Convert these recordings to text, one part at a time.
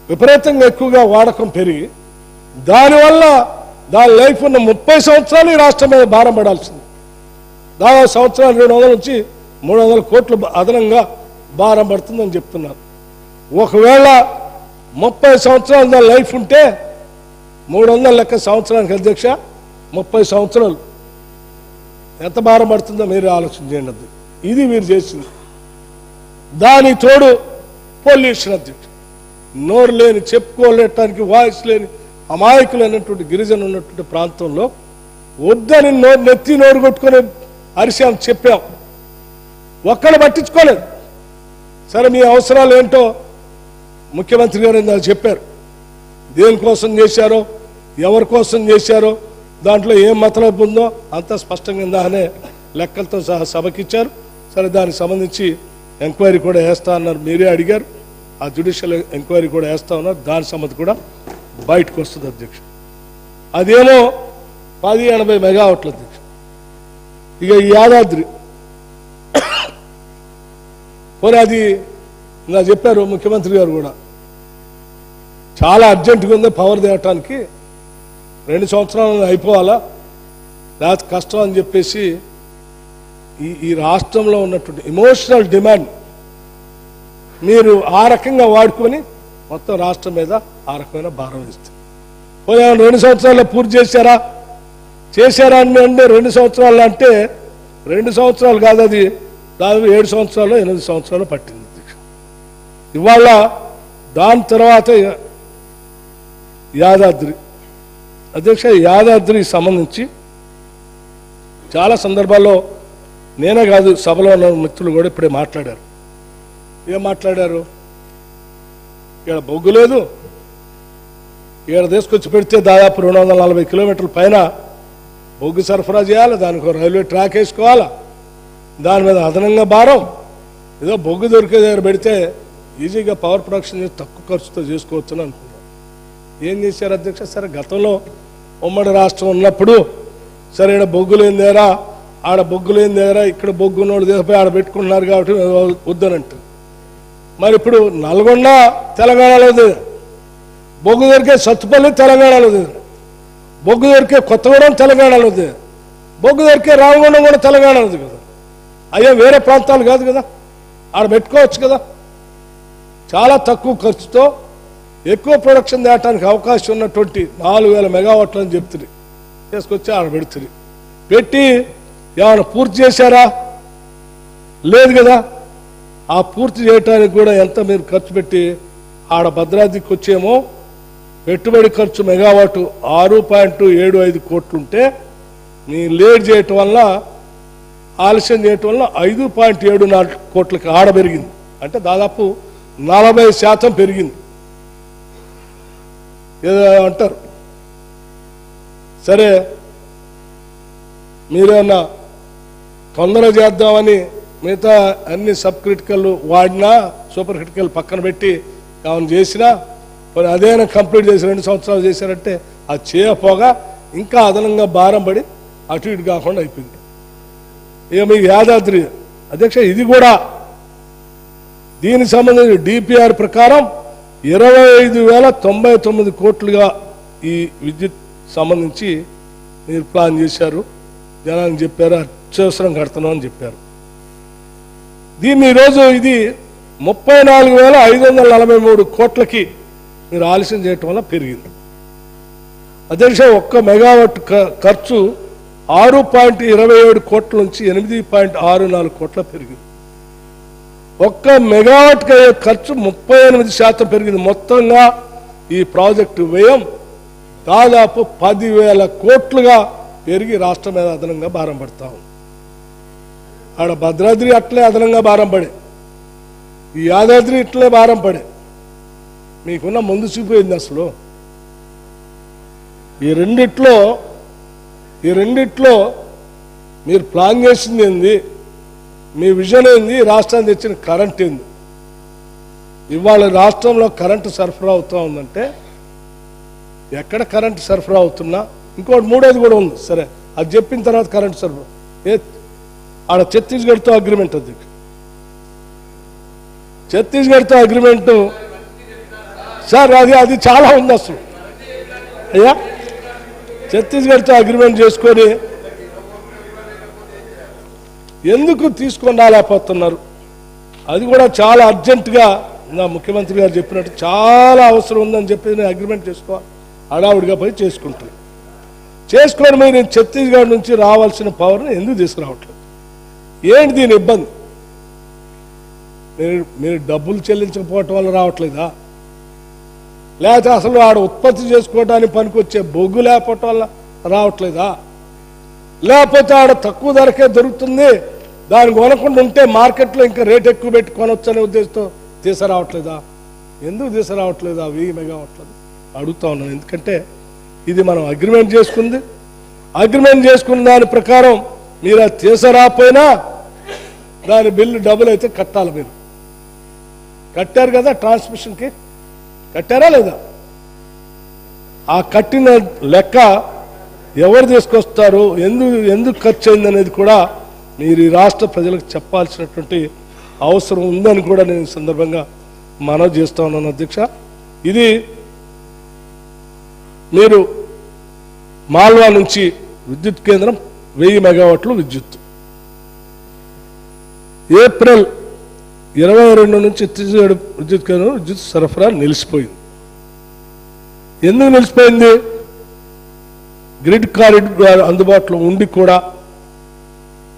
విపరీతంగా ఎక్కువగా వాడకం పెరిగి దానివల్ల దాని లైఫ్ ఉన్న 30 సంవత్సరాలు ఈ రాష్ట్రం మీద భారం పడాల్సింది. దాదాపు సంవత్సరాలు 200 నుంచి 300 కోట్లు అదనంగా భారం పడుతుందని చెప్తున్నారు. ఒకవేళ 30 సంవత్సరాలు దాని లైఫ్ ఉంటే 300 లెక్క సంవత్సరానికి అధ్యక్ష 30 సంవత్సరాలు ఎంత భారం పడుతుందో మీరు ఆలోచన చేయండి. ఇది మీరు చేసింది. దానికి తోడు పొల్యూషన్ అధ్యక్ష, నోరు లేని చెప్పుకోలేటానికి వాయిస్ లేని అమాయకులైనటువంటి గిరిజన ఉన్నటువంటి ప్రాంతంలో వద్దని నెత్తి నోరు కొట్టుకొని అరిశాం, చెప్పాం, ఒక్కడు పట్టించుకోలేదు. సరే మీ అవసరాలు ఏంటో ముఖ్యమంత్రి గారు ఇందాక చెప్పారు. దేనికోసం చేశారో ఎవరి కోసం చేశారో దాంట్లో ఏం మతలబు ఉందో అంతా స్పష్టంగా ఇందాకనే లెక్కలతో సహా సభకిచ్చారు. సరే దానికి సంబంధించి ఎంక్వైరీ కూడా వేస్తా అన్నారు, మీరే అడిగారు. ఆ జ్యుడిషియల్ ఎంక్వైరీ కూడా వేస్తా ఉన్నారు. దాని సంబంధం కూడా బయటకు వస్తుంది అధ్యక్ష. అదేమో 1080 మెగావాట్ల అధ్యక్ష. ఇక ఈ యాదాద్రి పోనీ అది ఇలా చెప్పారు ముఖ్యమంత్రి గారు కూడా, చాలా అర్జెంటుగా ఉంది పవర్ తేవటానికి, 2 సంవత్సరాలు అయిపోవాలా లేకపోతే కష్టం అని చెప్పేసి ఈ రాష్ట్రంలో ఉన్నటువంటి ఎమోషనల్ డిమాండ్ మీరు ఆ రకంగా వాడుకొని మొత్తం రాష్ట్రం మీద ఆ రకమైన భారం ఇస్తారు. పోనీ 2 సంవత్సరాల్లో పూర్తి చేశారా అని అంటే 2 సంవత్సరాలు అంటే 2 సంవత్సరాలు కాదు, అది దాదాపు 7 సంవత్సరాలు 8 సంవత్సరాలు పట్టింది అధ్యక్ష. ఇవాళ దాని తర్వాత యాదాద్రి అధ్యక్ష, యాదాద్రికి సంబంధించి చాలా సందర్భాల్లో నేనే కాదు సభలో ఉన్న మిత్రులు కూడా ఇప్పుడే మాట్లాడారు. ఏం మాట్లాడారు? ఇక్కడ బొగ్గు లేదు, ఇక్కడ తీసుకొచ్చి పెడితే దాదాపు 240 కిలోమీటర్ల పైన బొగ్గు సరఫరా చేయాలి, దానికి రైల్వే ట్రాక్ వేసుకోవాలా, దాని మీద అదనంగా భారం. ఏదో బొగ్గు దొరికే దగ్గర పెడితే ఈజీగా పవర్ ప్రొడక్షన్ చేసి తక్కువ ఖర్చుతో చేసుకోవచ్చు అని అనుకున్నాం. ఏం చేశారు అధ్యక్ష? సరే గతంలో ఉమ్మడి రాష్ట్రం ఉన్నప్పుడు సరే ఇక్కడ బొగ్గు లేని దగ్గర ఆడ బొగ్గు లేని దగ్గర ఇక్కడ బొగ్గు ఉన్నోడు దేశపోయి ఆడ పెట్టుకుంటున్నారు కాబట్టి వద్దనంటారు. మరి ఇప్పుడు నల్గొండ తెలంగాణలో బొగ్గు దొరికే సత్తుపల్లి తెలంగాణలో, బొగ్గు దొరికే కొత్తగూడెం తెలంగాణలో, బొగ్గు దొరికే రామగుండం కూడా తెలంగాణలో కదా. అయ్యా వేరే ప్రాంతాలు కాదు కదా, ఆడ పెట్టుకోవచ్చు కదా. చాలా తక్కువ ఖర్చుతో ఎక్కువ ప్రొడక్షన్ తేయడానికి అవకాశం ఉన్నటువంటి 4000 మెగావాట్లు అని చెప్తుంది, తీసుకొచ్చి ఆడ పెడుతుంది. పెట్టి ఏమైనా పూర్తి చేశారా? లేదు కదా. ఆ పూర్తి చేయడానికి కూడా ఎంత మీరు ఖర్చు పెట్టి ఆడ భద్రాద్రికి వచ్చేమో పెట్టుబడి ఖర్చు మెగావాటు 6.75 కోట్లు ఉంటే మీ లేట్ చేయటం వల్ల ఆలస్యం చేయటం వల్ల 5.74 కోట్లకి ఆడ పెరిగింది. అంటే దాదాపు 40% పెరిగింది. ఏదో అంటారు. సరే మీరేమన్నా తొందరగా చేద్దామని మిగతా అన్ని సబ్ క్రిటికల్ వాడినా సూపర్ క్రిటికల్ పక్కన పెట్టి ఏమైనా చేసినా మరి అదేనా కంప్లీట్ చేసి 2 సంవత్సరాలు చేశారంటే అది చేయకపోగా ఇంకా అదనంగా భారం పడి అటు ఇటు కాకుండా అయిపోయింది. ఇక మీ యాదాద్రి అధ్యక్ష, ఇది కూడా దీనికి సంబంధించి డిపిఆర్ ప్రకారం 25,099 కోట్లుగా ఈ విద్యుత్ సంబంధించి మీరు ప్లాన్ చేశారు, జనానికి చెప్పారు, అత్యవసరం కడుతున్నాం అని చెప్పారు. దీన్ని ఈరోజు ఇది 34,543 కోట్లకి మీరు ఆలస్యం చేయటం వల్ల పెరిగింది. అధ్యక్ష, 1 మెగావాట్ ఖర్చు 6.27 కోట్ల నుంచి 8.64 కోట్ల పెరిగింది. 1 మెగావాట్కి అయ్యే ఖర్చు 38% పెరిగింది. మొత్తంగా ఈ ప్రాజెక్టు వ్యయం దాదాపు 10,000 కోట్లుగా పెరిగి రాష్ట్రం మీద అదనంగా భారం పడతాం. ఆడ భద్రాద్రి అట్లే అదనంగా భారం పడే, ఈ యాదాద్రి ఇట్లే భారం పడే. మీకున్న ముందు చూపోయింది అసలు. ఈ రెండిట్లో మీరు ప్లాన్ చేసింది ఏంది, మీ విజన్ ఏంది, రాష్ట్రానికి తెచ్చిన కరెంట్ ఏంది? ఇవాళ రాష్ట్రంలో కరెంటు సరఫరా అవుతూ ఉందంటే ఎక్కడ కరెంటు సరఫరా అవుతున్నా ఇంకోటి మూడోది కూడా ఉంది. సరే అది చెప్పిన తర్వాత కరెంటు సరఫరా ఆడ ఛత్తీస్గఢ్తో అగ్రిమెంట్ ఉంది. ఛత్తీస్గఢ్తో అగ్రిమెంటు సార్ అది చాలా ఉంది అసలు. అయ్యా ఛత్తీస్గఢ్తో అగ్రిమెంట్ చేసుకొని ఎందుకు తీసుకొని రాలేకపోతున్నారు? అది కూడా చాలా అర్జెంటుగా నా ముఖ్యమంత్రి గారు చెప్పినట్టు చాలా అవసరం ఉందని చెప్పి నేను అగ్రిమెంట్ చేసుకోవాలి, హడావుడిగా పోయి చేసుకుంటాను. చేసుకొని మీరు ఛత్తీస్గఢ్ నుంచి రావాల్సిన పవర్ని ఎందుకు తీసుకురావట్లేదు? ఏంటి దీని ఇబ్బంది? మీరు డబ్బులు చెల్లించకపోవటం వల్ల రావట్లేదా? లేకపోతే అసలు ఆడ ఉత్పత్తి చేసుకోవడానికి పనికొచ్చే బొగ్గు లేకపోవటం వల్ల రావట్లేదా? లేకపోతే ఆడ తక్కువ ధరకే దొరుకుతుంది, దాన్ని కొనకుండా ఉంటే మార్కెట్లో ఇంకా రేట్ ఎక్కువ పెట్టి కొనొచ్చు అనే ఉద్దేశంతో తీసుకురావట్లేదా? ఎందుకు తీసుకురావట్లేదు? 1000 మెగావాట్లు అడుగుతా ఉన్నాను. ఎందుకంటే ఇది మనం అగ్రిమెంట్ చేసుకుంది. అగ్రిమెంట్ చేసుకున్న దాని ప్రకారం మీరు అది తీసుకురాకపోయినా దాని బిల్లు డబుల్ అయితే కట్టాలి. మీరు కట్టారు కదా, ట్రాన్స్మిషన్కి కట్టారా లేదా? ఆ కట్టిన లెక్క ఎవరు తీసుకొస్తారు, ఎందుకు ఖర్చు అయింది అనేది కూడా మీరు ఈ రాష్ట్ర ప్రజలకు చెప్పాల్సినటువంటి అవసరం ఉందని కూడా నేను ఈ సందర్భంగా మనవి చేస్తా ఉన్నాను అధ్యక్ష. ఇది మీరు మాల్వా నుంచి విద్యుత్ కేంద్రం 1000 మెగావాట్లు విద్యుత్ ఏప్రిల్ 22 నుంచి ఛత్తీస్గఢ్ విద్యుత్ కేంద్రం విద్యుత్ సరఫరా నిలిచిపోయింది. ఎందుకు నిలిచిపోయింది? గ్రిడ్ కారిడార్ అందుబాటులో ఉండి కూడా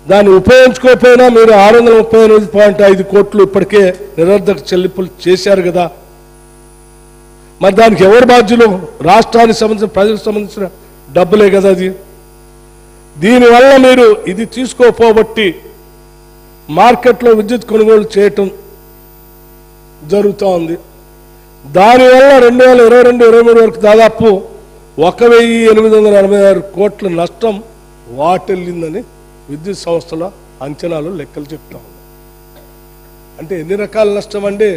దాన్ని ఉపయోగించుకోకపోయినా మీరు 638.5 కోట్లు ఇప్పటికే నిరర్ధక చెల్లింపులు చేశారు కదా. మరి దానికి ఎవరు బాధ్యులు? రాష్ట్రానికి సంబంధించిన ప్రజలకు సంబంధించిన డబ్బులే కదా అది. దీనివల్ల మీరు ఇది తీసుకోపోబట్టి మార్కెట్లో విద్యుత్ కొనుగోలు చేయటం జరుగుతూ ఉంది. దానివల్ల 2022-23 వరకు దాదాపు 1886 కోట్ల నష్టం వాటిల్లిందని విద్యుత్ సంస్థల అంచనాలు లెక్కలు చెప్తా ఉన్నాయి. అంటే ఎన్ని రకాల నష్టం అండి?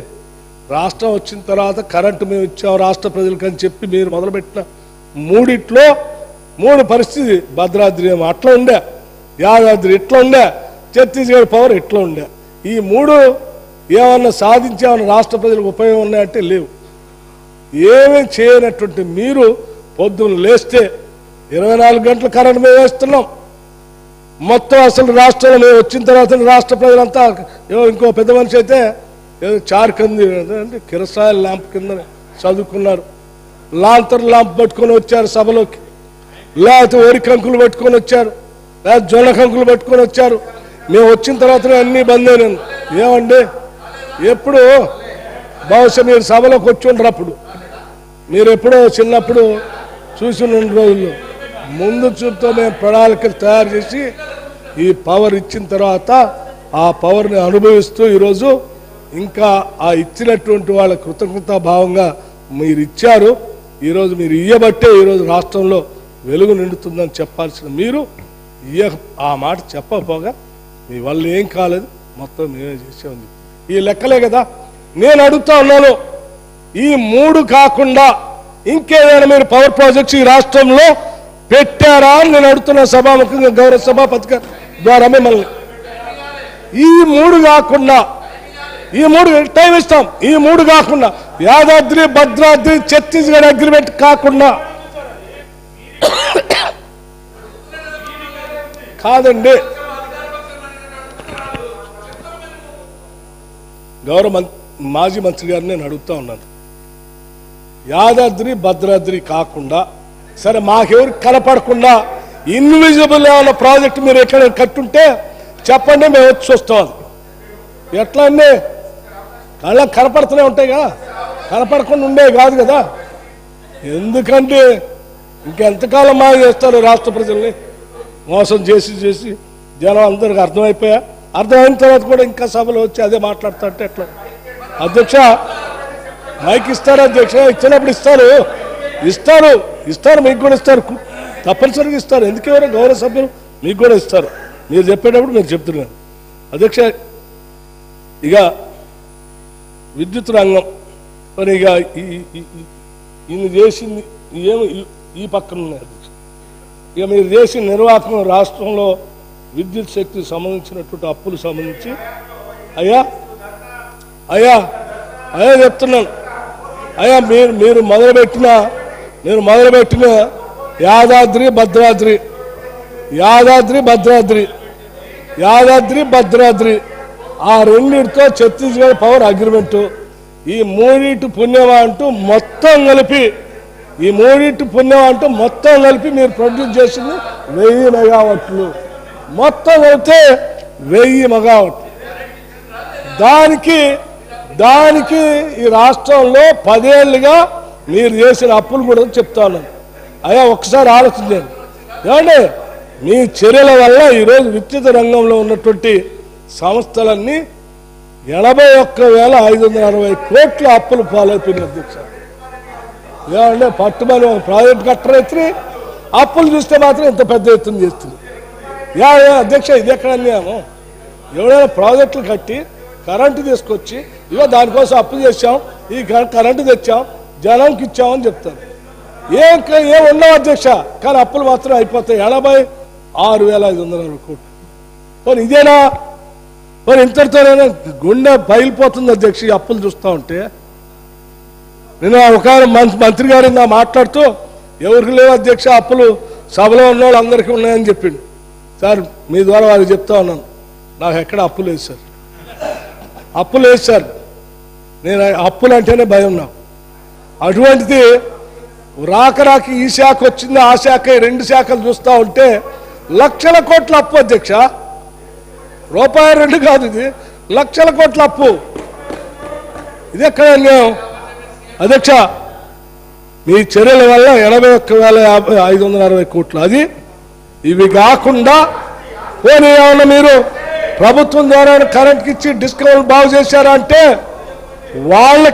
రాష్ట్రం వచ్చిన తర్వాత కరెంటు మేము ఇచ్చాం రాష్ట్ర ప్రజలకు అని చెప్పి మీరు మొదలుపెట్టిన 3 పరిస్థితి, భద్రాద్రి ఏమో అట్లా ఉండే, యాదాద్రి ఇట్లా ఉండే, ఛత్తీస్గఢ్ పవర్ ఇట్లా ఉండే. ఈ 3 ఏమన్నా సాధించామని రాష్ట్ర ప్రజలకు ఉపయోగం ఉన్నాయంటే లేవు. ఏమీ చేయనటువంటి మీరు పొద్దున్న లేస్తే 24 గంటల కరెంట్ మేము వేస్తున్నాం. మొత్తం అసలు రాష్ట్రంలో మేము వచ్చిన తర్వాత రాష్ట్ర ప్రజలంతా ఇంకో పెద్ద మనిషి అయితే ఏదో చార్కంది అంటే కిరసాయిల్ ల్యాంప్ కింద చదువుకున్నారు. లాంతర్ ల్యాంప్ పట్టుకొని వచ్చారు సభలోకి, లేకపోతే వరి కంకులు పట్టుకొని వచ్చారు, లేకపోతే జొన్న కంకులు పట్టుకొని వచ్చారు. మేము వచ్చిన తర్వాత అన్నీ బంద్ అయినాను. ఏమండి ఎప్పుడు బహుశా మీరు సభలోకి వచ్చి ఉండరు, అప్పుడు మీరు ఎప్పుడో చిన్నప్పుడు చూసి 2 రోజుల్లో ముందు చూపుతో మేము ప్రణాళికలు తయారు చేసి ఈ పవర్ ఇచ్చిన తర్వాత ఆ పవర్ని అనుభవిస్తూ ఈరోజు ఇంకా ఆ ఇచ్చినటువంటి వాళ్ళ కృతజ్ఞతా భావంగా మీరు ఇచ్చారు. ఈరోజు మీరు ఇయ్యబట్టే ఈరోజు రాష్ట్రంలో వెలుగు నిండుతుందని చెప్పాల్సిన మీరు ఆ మాట చెప్పకపోగా మీ వల్ల ఏం కాలేదు, మొత్తం మేమే చేసే ఉంది. ఈ లెక్కలే కదా నేను అడుగుతా ఉన్నాను. ఈ 3 కాకుండా ఇంకేదైనా మీరు పవర్ ప్రాజెక్ట్స్ ఈ రాష్ట్రంలో పెట్టారా అని నేను అడుగుతున్నా సభాముఖంగా గౌరవ సభాపతి ద్వారా మిమ్మల్ని. ఈ 3 కాకుండా, ఈ 3 టైం ఇస్తాం, ఈ 3 కాకుండా యాదాద్రి, భద్రాద్రి, ఛత్తీస్గఢ్ అగ్రిమెంట్ కాకుండా కాదండి. గౌరవ మాజీ మంత్రి గారిని నేను అడుగుతా ఉన్నాను. యాదాద్రి, భద్రాద్రి కాకుండా సరే మాకెవరికి కనపడకుండా ఇన్విజిబుల్ ఏమైనా ప్రాజెక్ట్ మీరు ఎక్కడ కట్టుంటే చెప్పండి, మేము వచ్చి చూస్తాం. ఎట్లా అండి? కళ్ళకి కనపడుతూనే ఉంటాయి కదా, కనపడకుండా ఉండే కాదు కదా. ఎందుకంటే ఇంకెంతకాలం మాయ చేస్తారు రాష్ట్ర ప్రజల్ని మోసం చేసి జనం అందరికి అర్థమైన తర్వాత కూడా ఇంకా సభలో వచ్చి అదే మాట్లాడుతుంటే ఎట్లా? అధ్యక్ష మైక్ ఇస్తారు అధ్యక్ష, ఇచ్చినప్పుడు ఇస్తారు మీకు కూడా ఇస్తారు, తప్పనిసరిగా ఇస్తారు. ఎందుకెవరో గౌరవ సభ్యులు మీకు కూడా ఇస్తారు. మీరు చెప్పేటప్పుడు మీరు చెప్తున్నారు అధ్యక్ష. ఇక విద్యుత్ రంగం మరి ఇక ఈయన చేసింది ఏమి ఈ పక్కన ఉన్నాయి అధ్యక్ష. ఇక మీరు చేసిన నిర్వాహకం రాష్ట్రంలో విద్యుత్ శక్తికి సంబంధించినటువంటి అప్పులు సంబంధించి అయ్యా చెప్తున్నాను. అయ్యా మీరు మొదలుపెట్టిన యాదాద్రి భద్రాద్రి ఆ రెండింటితో ఛత్తీస్గఢ్ పవర్ అగ్రిమెంటు ఈ మూడింటి పుణ్యమా అంటూ మొత్తం కలిపి మీరు ప్రొడ్యూస్ చేసింది 1000 మెగావాట్లు మొత్తం కలిపితే 1000 మెగావాట్లు దానికి ఈ రాష్ట్రంలో 10 ఏళ్ళుగా మీరు చేసిన అప్పులు కూడా చెప్తా ఉన్నాను. అయ్యా ఒకసారి ఆలోచించండి. ఏమంటే మీ చర్యల వల్ల ఈరోజు విద్యుత్ రంగంలో ఉన్నటువంటి సంస్థలన్నీ 81,560 కోట్ల అప్పులు పాలైపోయిన అధ్యక్ష. ఏమంటే పట్టుమని ఒక ప్రాజెక్ట్ కట్టరైతే అప్పులు చూస్తే మాత్రం ఇంత పెద్ద ఎత్తున చేస్తుంది. అధ్యక్ష ఇది ఎక్కడ అన్యాయము? ఎవరైనా ప్రాజెక్టులు కట్టి కరెంటు తీసుకొచ్చి ఇవో దానికోసం అప్పు చేశాం, ఈ కరెంటు తెచ్చాం, జనంకి ఇచ్చామని చెప్తారు. ఏం ఉండవు అధ్యక్ష, కానీ అప్పులు మాత్రం అయిపోతాయి 86,560 కోట్లు. మరి ఇదేనా? మరి ఇంతటితోనే గుండె బయలుపోతుంది అధ్యక్ష ఈ అప్పులు చూస్తూ ఉంటే. నేను ఒక మంత్రి గారు నా మాట్లాడుతూ ఎవరికి లేవు అధ్యక్ష అప్పులు, సభలో ఉన్న వాళ్ళు అందరికీ ఉన్నాయని చెప్పిండు. సార్ మీ ద్వారా వారికి చెప్తా ఉన్నాను, నాకు ఎక్కడ అప్పులు లేదు సార్. నేను అప్పులు అంటేనే భయం నాకు. అటువంటిది రాక ఈ శాఖ వచ్చింది, ఆ శాఖ, 2 శాఖలు చూస్తూ ఉంటే లక్షల కోట్ల అప్పు అధ్యక్ష. రూపాయి 2 కాదు, ఇది లక్షల కోట్ల అప్పు. ఇది ఎక్కడ అన్యాయం అధ్యక్ష? మీ చర్యల వల్ల 81,560 కోట్లు. అది ఇవి కాకుండా పోనీ ఏమన్నా మీరు ప్రభుత్వం ద్వారా కరెంట్కి ఇచ్చి డిస్కౌంట్ బాగు చేశారా అంటే వాళ్ళకి